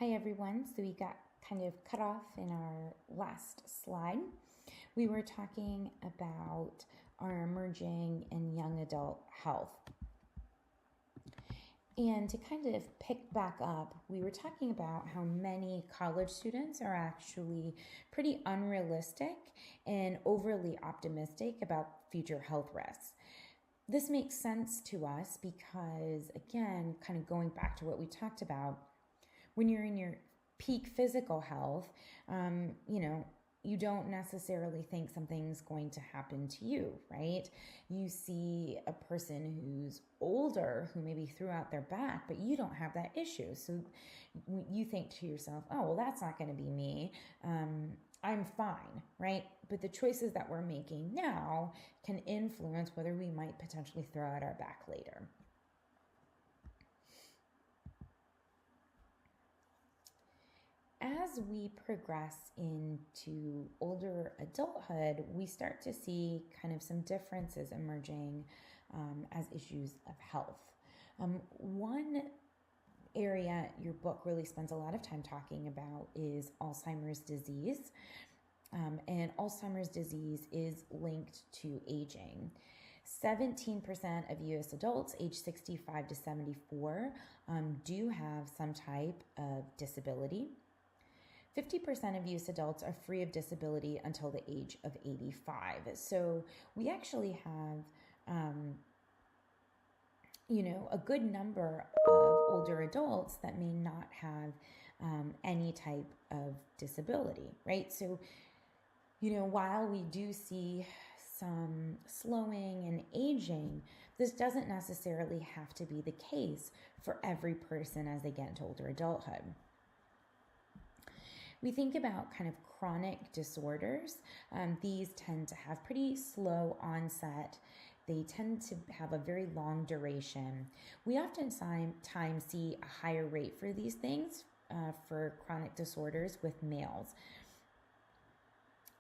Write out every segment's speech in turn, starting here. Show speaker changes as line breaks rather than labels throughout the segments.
Hi everyone. So we got kind of cut off in our last slide. We were talking about our emerging and young adult health. And to kind of pick back up, we were talking about how many college students are actually pretty unrealistic and overly optimistic about future health risks. This makes sense to us because, again, kind of going back to what we talked about, when you're in your peak physical health, you don't necessarily think something's going to happen to you, right? You see a person who's older who maybe threw out their back, but you don't have that issue. So you think to yourself, oh, well, that's not going to be me. I'm fine, right? But the choices that we're making now can influence whether we might potentially throw out our back later. As we progress into older adulthood, we start to see kind of some differences emerging as issues of health. One area your book really spends a lot of time talking about is Alzheimer's disease. And Alzheimer's disease is linked to aging. 17% of US adults aged 65 to 74 do have some type of disability. 50% of US adults are free of disability until the age of 85. So we actually have, a good number of older adults that may not have any type of disability, right? So, while we do see some slowing and aging, this doesn't necessarily have to be the case for every person as they get into older adulthood. We think about kind of chronic disorders. These tend to have pretty slow onset. They tend to have a very long duration. We oftentimes see a higher rate for these things for chronic disorders with males.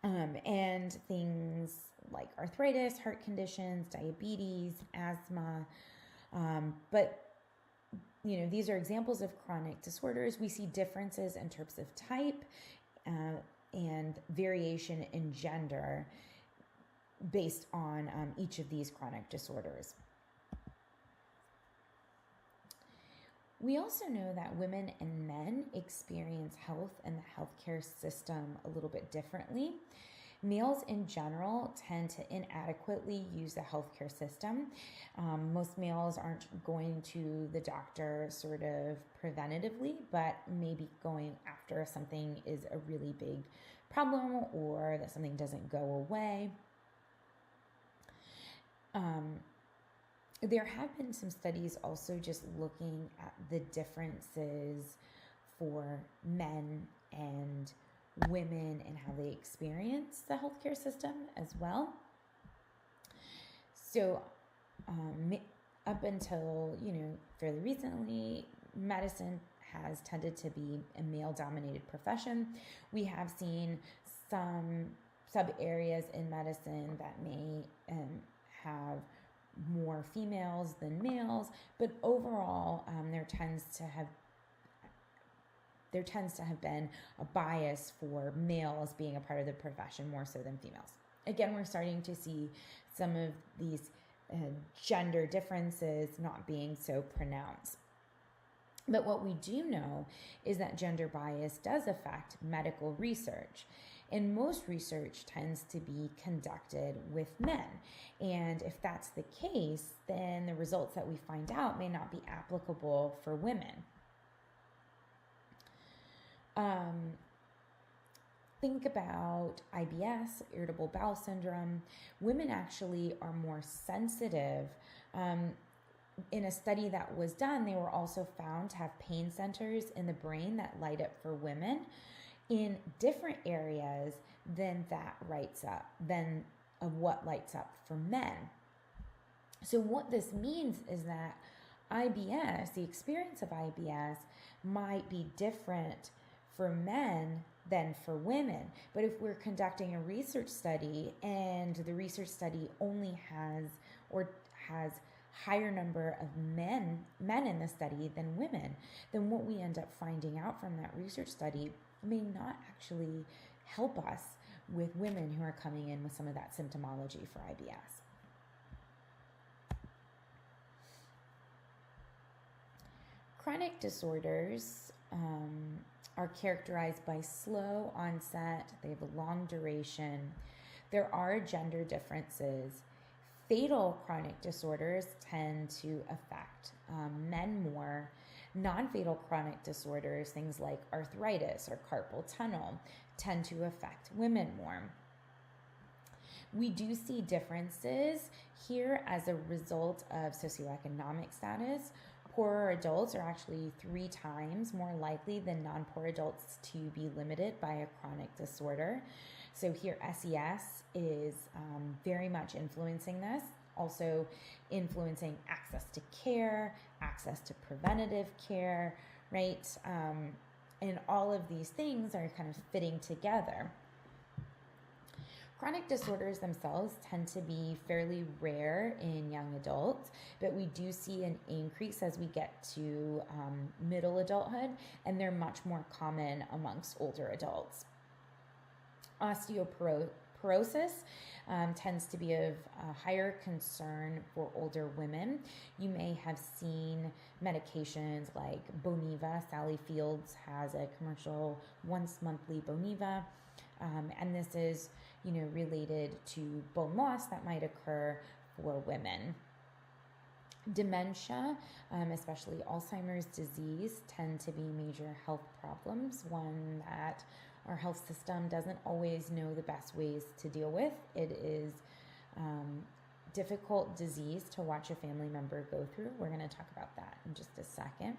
And things like arthritis, heart conditions, diabetes, asthma. But these are examples of chronic disorders. We see differences in terms of type and variation in gender based on each of these chronic disorders. We also know that women and men experience health and the healthcare system a little bit differently. Males in general tend to inadequately use the healthcare system. Most males aren't going to the doctor sort of preventatively, but maybe going after something is a really big problem or that something doesn't go away. There have been some studies also just looking at the differences for men and women and how they experience the healthcare system as well. So up until, fairly recently, medicine has tended to be a male-dominated profession. We have seen some sub-areas in medicine that may have more females than males, but overall there tends to have been a bias for males being a part of the profession more so than females. Again, we're starting to see some of these gender differences not being so pronounced. But what we do know is that gender bias does affect medical research. And most research tends to be conducted with men. And if that's the case, then the results that we find out may not be applicable for women. Think about IBS, irritable bowel syndrome. Women actually are more sensitive. In a study that was done, they were also found to have pain centers in the brain that light up for women in different areas than what lights up for men. So what this means is that IBS, the experience of IBS, might be different for men than for women. But if we're conducting a research study and the research study only has higher number of men in the study than women, then what we end up finding out from that research study may not actually help us with women who are coming in with some of that symptomology for IBS. Chronic disorders are characterized by slow onset, they have a long duration, there are gender differences. Fatal chronic disorders tend to affect men more. Non-fatal chronic disorders, things like arthritis or carpal tunnel, tend to affect women more. We do see differences here as a result of socioeconomic status. Poorer adults are actually 3 times more likely than non-poor adults to be limited by a chronic disorder. So here SES is very much influencing this, also influencing access to care, access to preventative care, right? And all of these things are kind of fitting together. Chronic disorders themselves tend to be fairly rare in young adults, but we do see an increase as we get to middle adulthood, and they're much more common amongst older adults. Osteoporosis tends to be of higher concern for older women. You may have seen medications like Boniva. Sally Fields has a commercial once monthly Boniva, and this is related to bone loss that might occur for women. Dementia, especially Alzheimer's disease, tend to be major health problems, one that our health system doesn't always know the best ways to deal with. It is difficult disease to watch a family member go through. We're going to talk about that in just a second.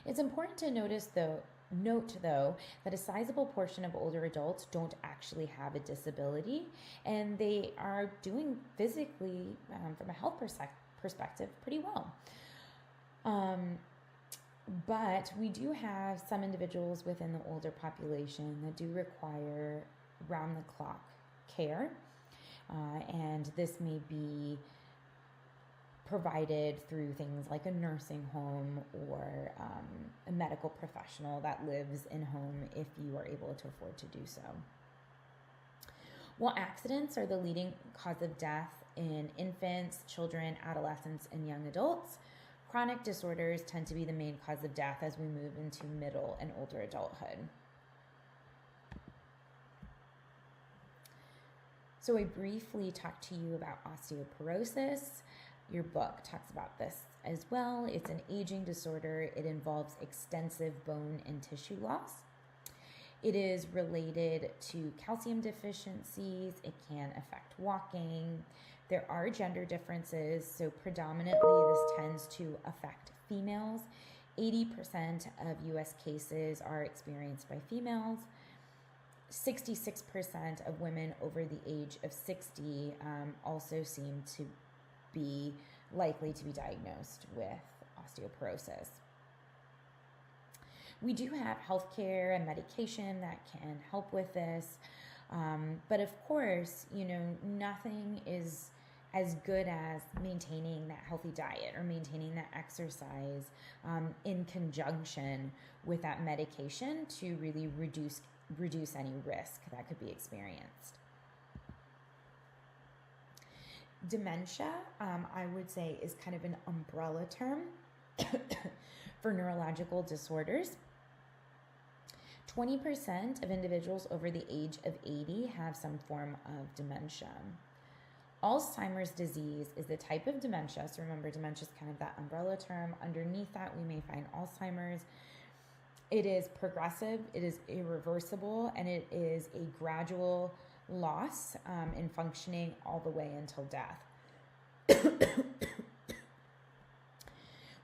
It's important to note though that a sizable portion of older adults don't actually have a disability, and they are doing physically, from a health perspective, pretty well. But we do have some individuals within the older population that do require round-the-clock care, and this may be provided through things like a nursing home or a medical professional that lives in home if you are able to afford to do so. While accidents are the leading cause of death in infants, children, adolescents, and young adults, chronic disorders tend to be the main cause of death as we move into middle and older adulthood. So I briefly talked to you about osteoporosis. Your book talks about this as well. It's an aging disorder. It involves extensive bone and tissue loss. It is related to calcium deficiencies. It can affect walking. There are gender differences, so predominantly this tends to affect females. 80% of US cases are experienced by females. 66% of women over the age of 60 also seem to be likely to be diagnosed with osteoporosis. We do have healthcare and medication that can help with this, but of course, nothing is as good as maintaining that healthy diet or maintaining that exercise in conjunction with that medication to really reduce any risk that could be experienced. Dementia, I would say, is kind of an umbrella term for neurological disorders. 20% of individuals over the age of 80 have some form of dementia. Alzheimer's disease is the type of dementia. So remember, dementia is kind of that umbrella term. Underneath that, we may find Alzheimer's. It is progressive, it is irreversible, and it is a gradual loss in functioning all the way until death.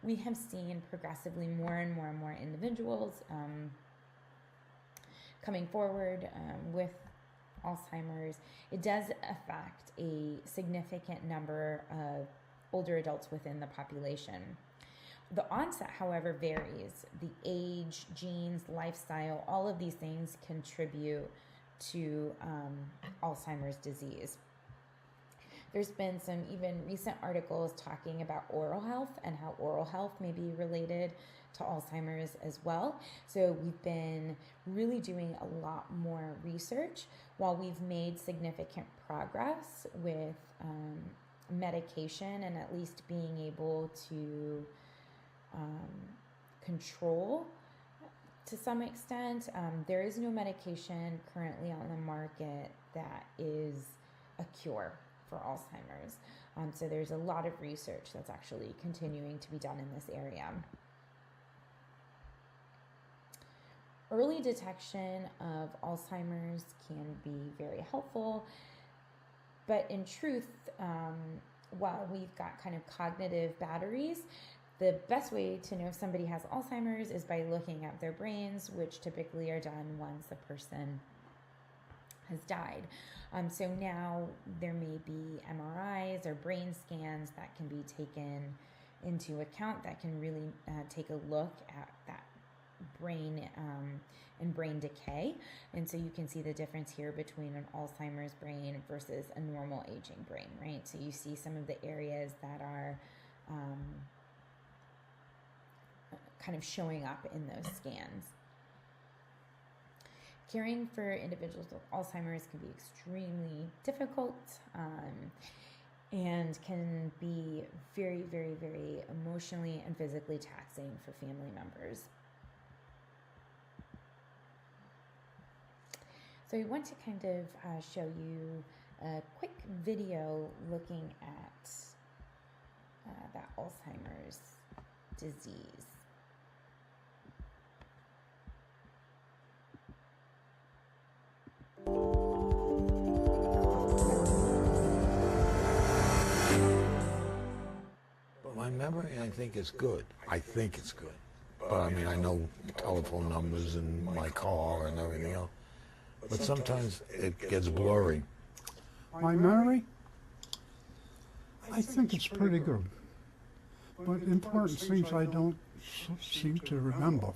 We have seen progressively more and more individuals coming forward with Alzheimer's. It does affect a significant number of older adults within the population. The onset, however, varies. The age, genes, lifestyle, all of these things contribute to Alzheimer's disease. There's been some even recent articles talking about oral health and how oral health may be related to Alzheimer's as well. So we've been really doing a lot more research. While we've made significant progress with medication and at least being able to control to some extent, there is no medication currently on the market that is a cure for Alzheimer's. So there's a lot of research that's actually continuing to be done in this area. Early detection of Alzheimer's can be very helpful, but in truth, while we've got kind of cognitive batteries, the best way to know if somebody has Alzheimer's is by looking at their brains, which typically are done once the person has died. So now there may be MRIs or brain scans that can be taken into account that can really take a look at that brain and brain decay. And so you can see the difference here between an Alzheimer's brain versus a normal aging brain, right? So you see some of the areas that are kind of showing up in those scans. Caring for individuals with Alzheimer's can be extremely difficult and can be very, very, very emotionally and physically taxing for family members. So I want to kind of show you a quick video looking at that Alzheimer's disease.
My memory, I think, is good. I think it's good. But I mean, I know telephone numbers and my car and everything else. But sometimes it gets blurry.
My memory? I think it's pretty good. But important things I don't seem to remember.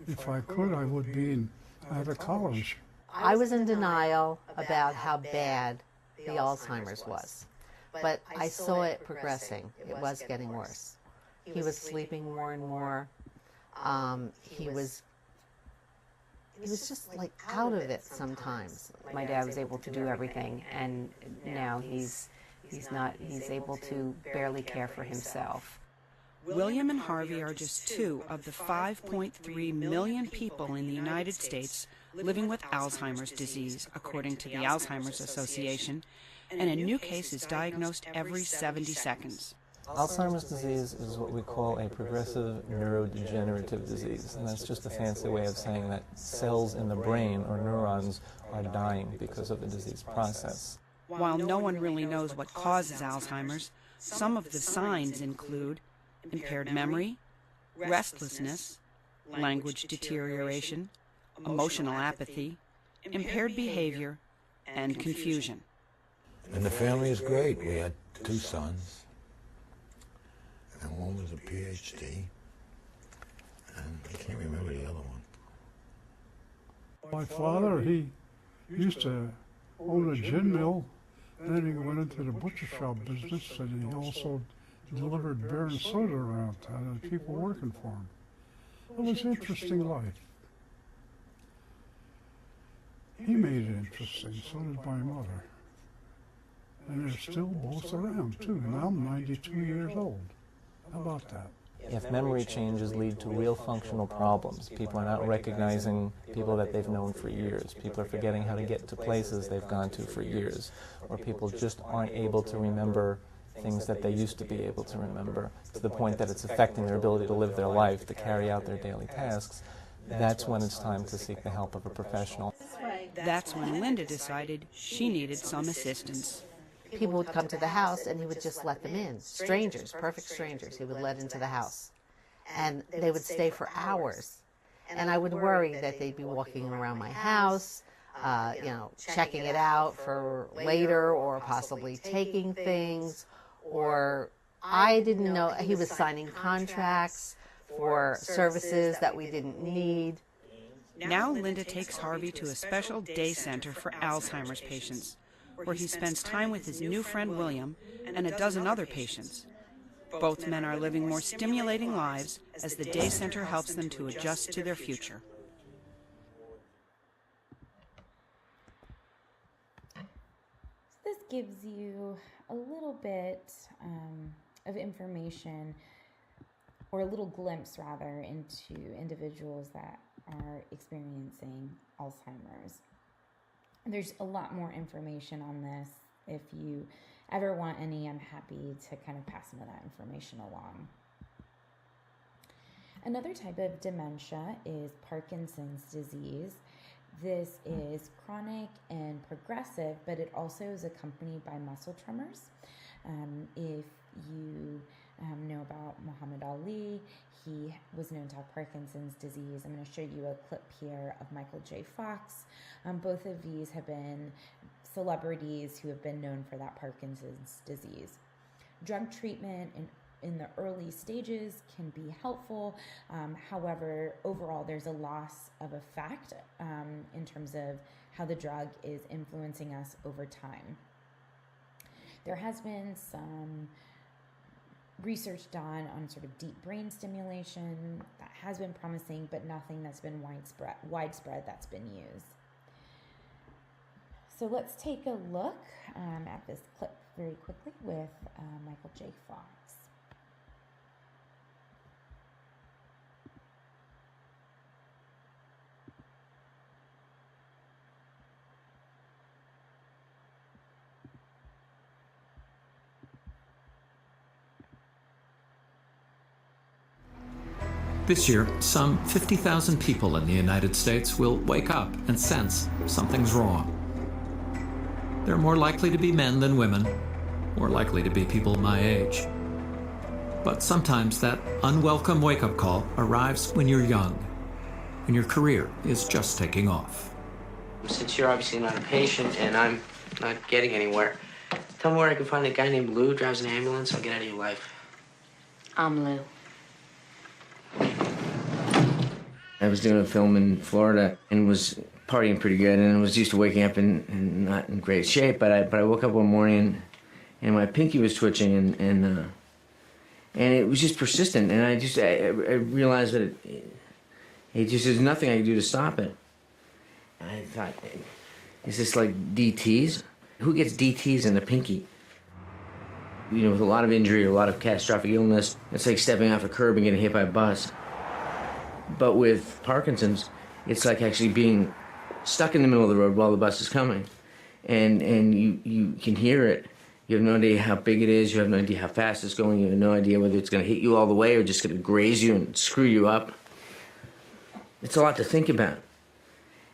If I could, I would be out of college.
I was in denial about how bad the Alzheimer's was. But I saw it progressing. It was getting worse. He was sleeping more and more. He was just like out of it sometimes.
My dad was able to do everything, and now he's able to barely care for himself.
William and Harvey are just two of the 5.3 million people in the United States living with Alzheimer's disease, according to the Alzheimer's Association, and a new case is diagnosed every 70 seconds.
Alzheimer's disease is what we call a progressive neurodegenerative disease, and that's just a fancy way of saying that cells in the brain, or neurons, are dying because of the disease process.
While no one really knows what causes Alzheimer's, some of the signs include impaired memory, restlessness, language deterioration, emotional apathy, impaired behavior, and confusion.
And the family is great. We had 2 sons, and one was a PhD, and I can't remember the other one.
My father, he used to own a gin mill, then he went into the butcher shop business, and he also delivered beer and soda around town to people working for him. It was an interesting life. He made it interesting, so did my mother. And they're still both around, too, and I'm 92 years old. How about that?
If memory changes lead to real functional problems, people are not recognizing people that they've known for years. People are forgetting how to get to places they've gone to for years. Or people just aren't able to remember things that they used to be able to remember, to the point that it's affecting their ability to live their life, to carry out their daily tasks. That's when it's time to seek the help of a professional.
That's when Linda decided she needed some assistance.
People would come to the house and he would just let them in. Strangers, perfect strangers, he would let into the house. And they would stay for hours. And I would worry that they'd be walking around my house, checking it out for later, or possibly taking things. Or I didn't know, he was signing contracts for services that we didn't need.
Now Linda takes Harvey to a special day center for Alzheimer's patients, where he spends time with his new friend William and a dozen other patients. Both men are living more stimulating lives as the day center helps them to adjust to their future.
This gives you a little bit of information, or a little glimpse rather, into individuals that are experiencing Alzheimer's. There's a lot more information on this. If you ever want any, I'm happy to kind of pass some of that information along. Another type of dementia is Parkinson's disease. This is chronic and progressive, but it also is accompanied by muscle tremors. If you know about Muhammad Ali, he was known to have Parkinson's disease. I'm going to show you a clip here of Michael J. Fox. Both of these have been celebrities who have been known for that Parkinson's disease. Drug treatment in the early stages can be helpful. However, overall, there's a loss of effect in terms of how the drug is influencing us over time. There has been some research done on sort of deep brain stimulation that has been promising, but nothing that's been widespread that's been used. So let's take a look at this clip very quickly with Michael J. Fox.
This year, some 50,000 people in the United States will wake up and sense something's wrong. They're more likely to be men than women, more likely to be people my age. But sometimes that unwelcome wake-up call arrives when you're young, when your career is just taking off.
Since you're obviously not a patient and I'm not getting anywhere, tell me where I can find a guy named Lou who drives an ambulance. I'll get out of your life.
I'm Lou.
I was doing a film in Florida and was partying pretty good, and I was used to waking up in not in great shape. But I woke up one morning and my pinky was twitching, and it was just persistent. And I realized that it just there's nothing I could do to stop it. I thought, is this like DTs? Who gets DTs in the pinky? You know, with a lot of injury, a lot of catastrophic illness, it's like stepping off a curb and getting hit by a bus. But with Parkinson's, it's like actually being stuck in the middle of the road while the bus is coming. And you can hear it. You have no idea how big it is. You have no idea how fast it's going. You have no idea whether it's going to hit you all the way or just going to graze you and screw you up. It's a lot to think about.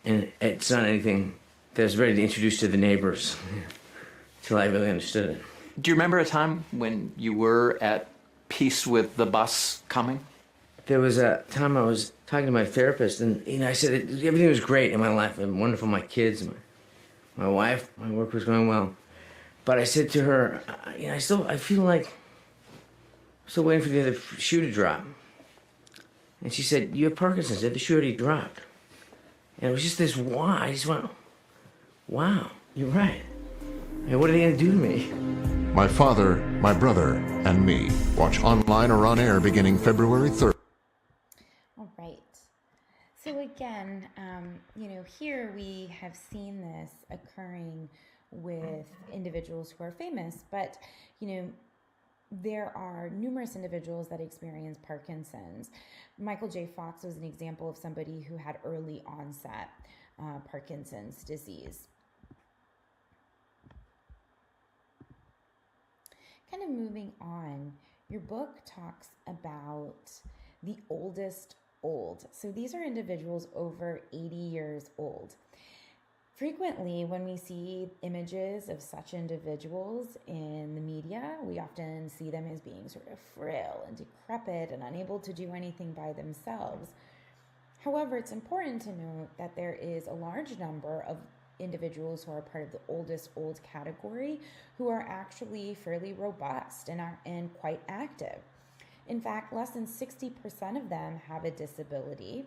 And it's not anything that I was ready to introduce to the neighbors until I really understood it.
Do you remember a time when you were at peace with the bus coming?
There was a time I was talking to my therapist, and I said everything was great in my life. I'm wonderful, my kids, my wife, my work was going well. But I said to her, I feel like I'm still waiting for the other shoe to drop. And she said, you have Parkinson's. The shoe already dropped. And it was just this wow. I just went, wow, you're right. And what are they going to do to me?
My father, my brother, and me. Watch online or on air beginning February 3rd.
All right. So again, here we have seen this occurring with individuals who are famous, but, there are numerous individuals that experience Parkinson's. Michael J. Fox was an example of somebody who had early onset Parkinson's disease. Kind of moving on, your book talks about the oldest old. So these are individuals over 80 years old. Frequently, when we see images of such individuals in the media, we often see them as being sort of frail and decrepit and unable to do anything by themselves. However, it's important to note that there is a large number of individuals who are part of the oldest old category who are actually fairly robust and quite active. In fact, less than 60% of them have a disability.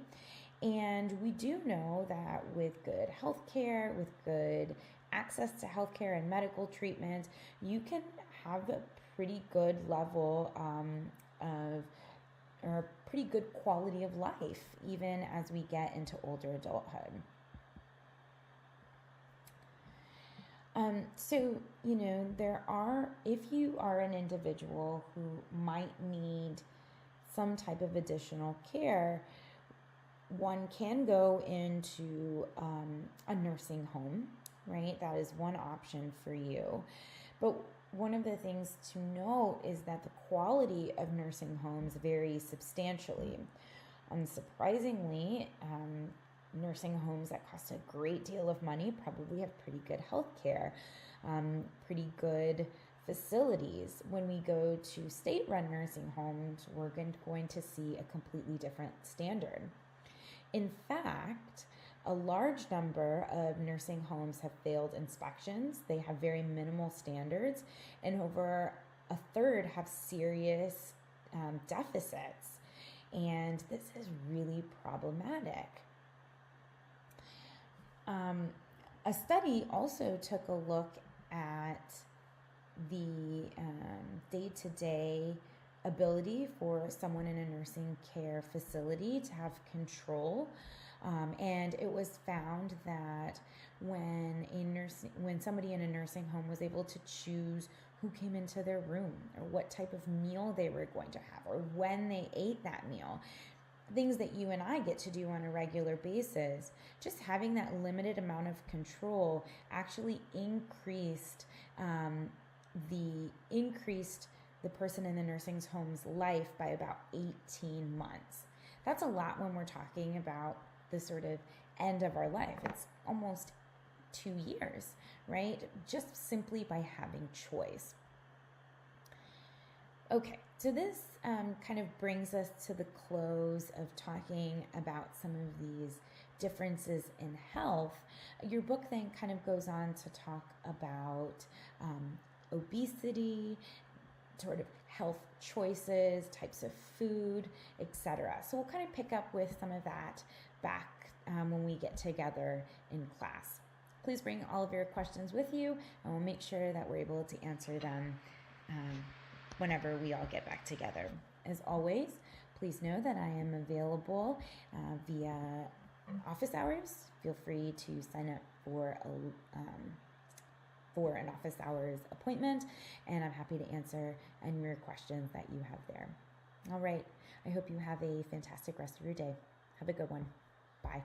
And we do know that with good health care, with good access to healthcare and medical treatment, you can have a pretty good level of, or pretty good quality of life, even as we get into older adulthood. So, if you are an individual who might need some type of additional care, one can go into a nursing home, right? That is one option for you. But one of the things to note is that the quality of nursing homes varies substantially. Unsurprisingly, nursing homes that cost a great deal of money probably have pretty good health care, pretty good facilities. When we go to state-run nursing homes, we're going to see a completely different standard. In fact, a large number of nursing homes have failed inspections. They have very minimal standards, and over a third have serious deficits. And this is really problematic. A study also took a look at the day-to-day ability for someone in a nursing care facility to have control, and it was found that when somebody in a nursing home was able to choose who came into their room, or what type of meal they were going to have, or when they ate that meal, things that you and I get to do on a regular basis, just having that limited amount of control actually increased the person in the nursing home's life by about 18 months. That's a lot when we're talking about the sort of end of our life. It's almost 2 years, right? Just simply by having choice. Okay, so this kind of brings us to the close of talking about some of these differences in health. Your book then kind of goes on to talk about obesity, sort of health choices, types of food, etc. So we'll kind of pick up with some of that back when we get together in class. Please bring all of your questions with you, and we'll make sure that we're able to answer them whenever we all get back together. As always, please know that I am available via office hours. Feel free to sign up for an office hours appointment, and I'm happy to answer any of your questions that you have there. All right, I hope you have a fantastic rest of your day. Have a good one. Bye.